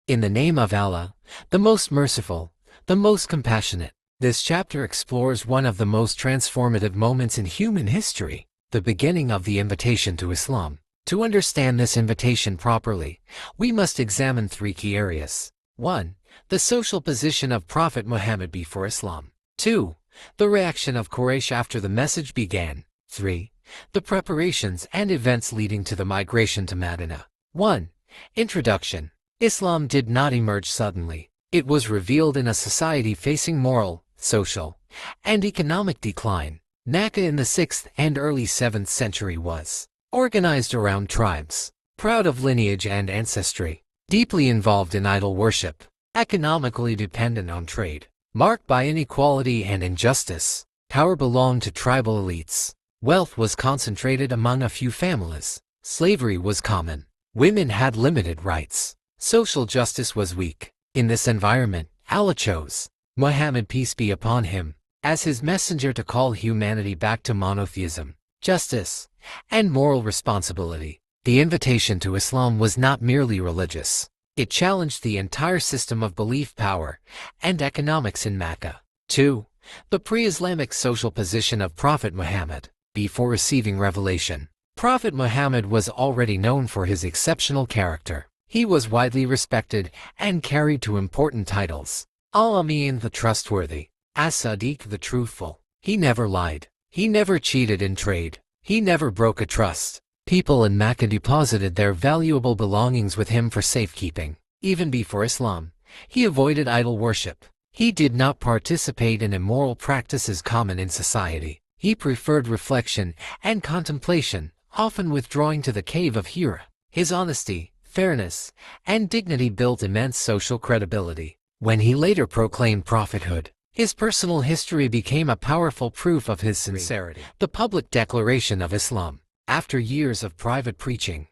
In the name of Allah, the most merciful, the most compassionate. This chapter explores one of the most transformative moments in human history, the beginning of the invitation to Islam. To understand this invitation properly, we must examine three key areas. 1. The social position of Prophet Muhammad before Islam. 2. The reaction of Quraysh after the message began. 3. The preparations and events leading to the migration to Madinah. 1. Introduction. Islam did not emerge suddenly. It was revealed in a society facing moral, social, and economic decline. Makkah in the 6th and early 7th century was organized around tribes, proud of lineage and ancestry, deeply involved in idol worship, economically dependent on trade, marked by inequality and injustice. Power belonged to tribal elites. Wealth was concentrated among a few families. Slavery was common. Women had limited rights. Social justice was weak. In this environment, Allah chose Muhammad, peace be upon him, as his messenger to call humanity back to monotheism, justice, and moral responsibility. The invitation to Islam was not merely religious. It challenged the entire system of belief, power, and economics in Makkah. 2. The pre-Islamic social position of Prophet Muhammad. Before receiving revelation, Prophet Muhammad was already known for his exceptional character. He was widely respected and carried to important titles. Al-Amin, the trustworthy. As-Sadiq, the truthful. He never lied. He never cheated in trade. He never broke a trust. People in Makkah deposited their valuable belongings with him for safekeeping. Even before Islam, he avoided idol worship. He did not participate in immoral practices common in society. He preferred reflection and contemplation, often withdrawing to the cave of Hira. His honesty, fairness, and dignity built immense social credibility. When he later proclaimed prophethood, his personal history became a powerful proof of his sincerity. The public declaration of Islam. After years of private preaching,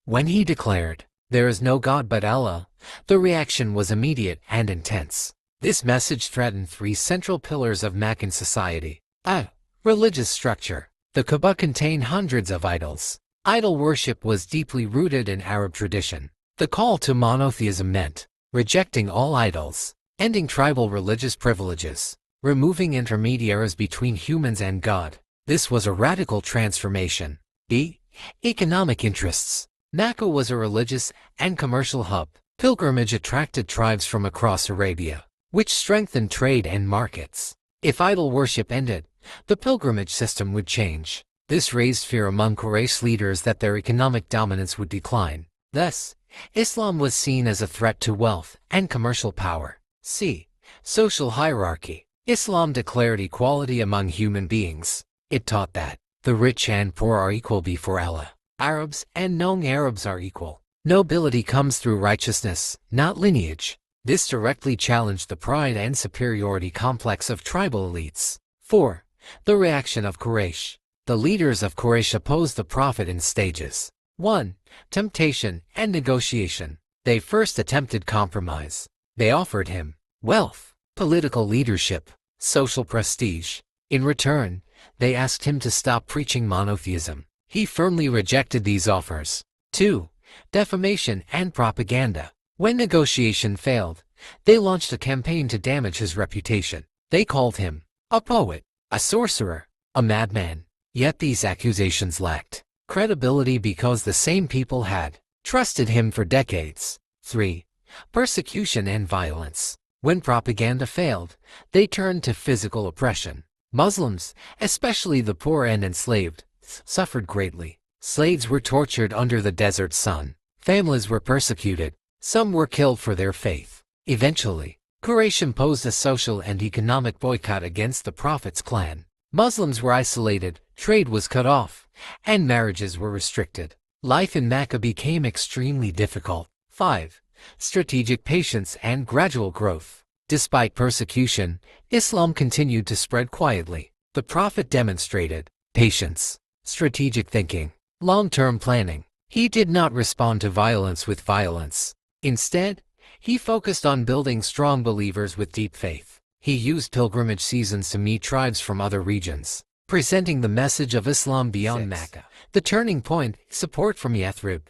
when he declared, "There is no God but Allah," the reaction was immediate and intense. This message threatened three central pillars of Makkan society. A. Religious structure. The Kaaba contained hundreds of idols. Idol worship was deeply rooted in Arab tradition. The call to monotheism meant rejecting all idols, ending tribal religious privileges, removing intermediaries between humans and God. This was a radical transformation. B. Economic interests. Makkah was a religious and commercial hub. Pilgrimage attracted tribes from across Arabia, which strengthened trade and markets. If idol worship ended, the pilgrimage system would change. This raised fear among Quraysh leaders that their economic dominance would decline. Thus, Islam was seen as a threat to wealth and commercial power. C. Social hierarchy. Islam declared equality among human beings. It taught that the rich and poor are equal before Allah. Arabs and non-Arabs are equal. Nobility comes through righteousness, not lineage. This directly challenged the pride and superiority complex of tribal elites. 4. The reaction of Quraysh. The leaders of Quraysh opposed the Prophet in stages. 1. Temptation and negotiation. They first attempted compromise. They offered him wealth, political leadership, social prestige. In return, they asked him to stop preaching monotheism. He firmly rejected these offers. 2. Defamation and propaganda. When negotiation failed, they launched a campaign to damage his reputation. They called him a poet, a sorcerer, a madman. Yet these accusations lacked credibility because the same people had trusted him for decades. 3. Persecution and violence. When propaganda failed, they turned to physical oppression. Muslims, especially the poor and enslaved, suffered greatly. Slaves were tortured under the desert sun. Families were persecuted. Some were killed for their faith. Eventually, Quraysh imposed a social and economic boycott against the Prophet's clan. Muslims were isolated, trade was cut off, and marriages were restricted. Life in Makkah became extremely difficult. 5. Strategic patience and gradual growth. Despite persecution, Islam continued to spread quietly. The Prophet demonstrated patience, strategic thinking, long-term planning. He did not respond to violence with violence. Instead, he focused on building strong believers with deep faith. He used pilgrimage seasons to meet tribes from other regions, presenting the message of Islam beyond Makkah. The turning point, support from Yathrib,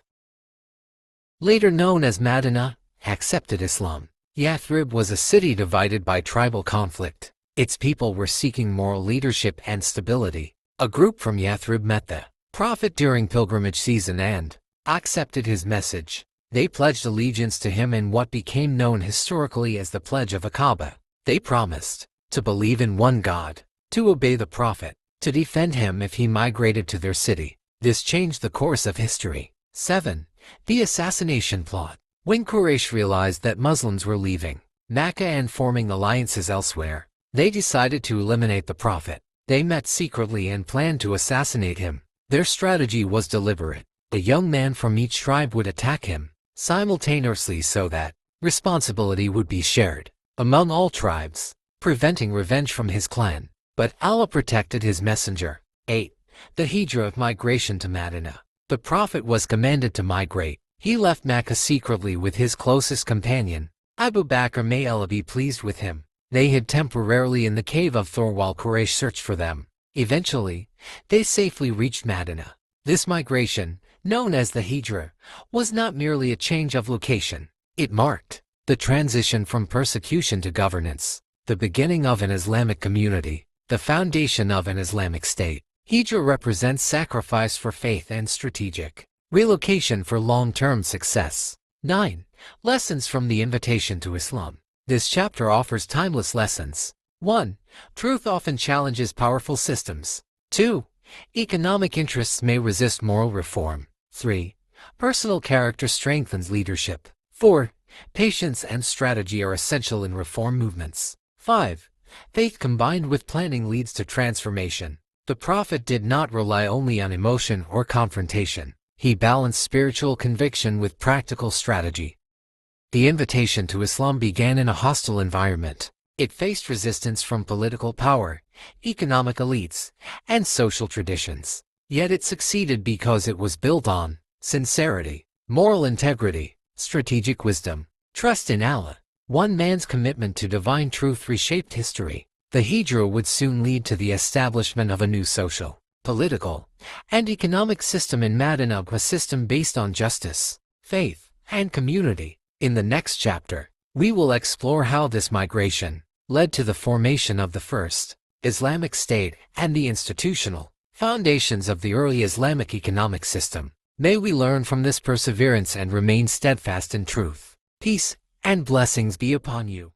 later known as Madinah, accepted Islam. Yathrib was a city divided by tribal conflict. Its people were seeking moral leadership and stability. A group from Yathrib met the Prophet during pilgrimage season and accepted his message. They pledged allegiance to him in what became known historically as the Pledge of Aqaba. They promised to believe in one God, to obey the Prophet, to defend him if he migrated to their city. This changed the course of history. 7. The assassination plot. When Quraysh realized that Muslims were leaving Makkah and forming alliances elsewhere, they decided to eliminate the Prophet. They met secretly and planned to assassinate him. Their strategy was deliberate. A young man from each tribe would attack him simultaneously so that responsibility would be shared among all tribes, preventing revenge from his clan. But Allah protected his messenger. 8. The Hijrah of migration to Madinah. The Prophet was commanded to migrate. He left Makkah secretly with his closest companion, Abu Bakr, may Allah be pleased with him. They hid temporarily in the cave of Thor while Quraysh searched for them. Eventually, they safely reached Madinah. This migration, known as the Hijrah, was not merely a change of location. It marked the transition from persecution to governance, the beginning of an Islamic community, the foundation of an Islamic state. Hijrah represents sacrifice for faith and strategic relocation for long-term success. 9. Lessons from the invitation to Islam. This chapter offers timeless lessons. 1. Truth often challenges powerful systems. 2. Economic interests may resist moral reform. 3. Personal character strengthens leadership. 4. Patience and strategy are essential in reform movements. 5. Faith combined with planning leads to transformation. The Prophet did not rely only on emotion or confrontation. He balanced spiritual conviction with practical strategy. The invitation to Islam began in a hostile environment. It faced resistance from political power, economic elites, and social traditions. Yet it succeeded because it was built on sincerity, moral integrity, strategic wisdom, trust in Allah. One man's commitment to divine truth reshaped history. The Hijrah would soon lead to the establishment of a new social, political, and economic system in Madinah, a system based on justice, faith, and community. In the next chapter, we will explore how this migration led to the formation of the first Islamic state and the institutional foundations of the early Islamic economic system. May we learn from this perseverance and remain steadfast in truth. Peace and blessings be upon you.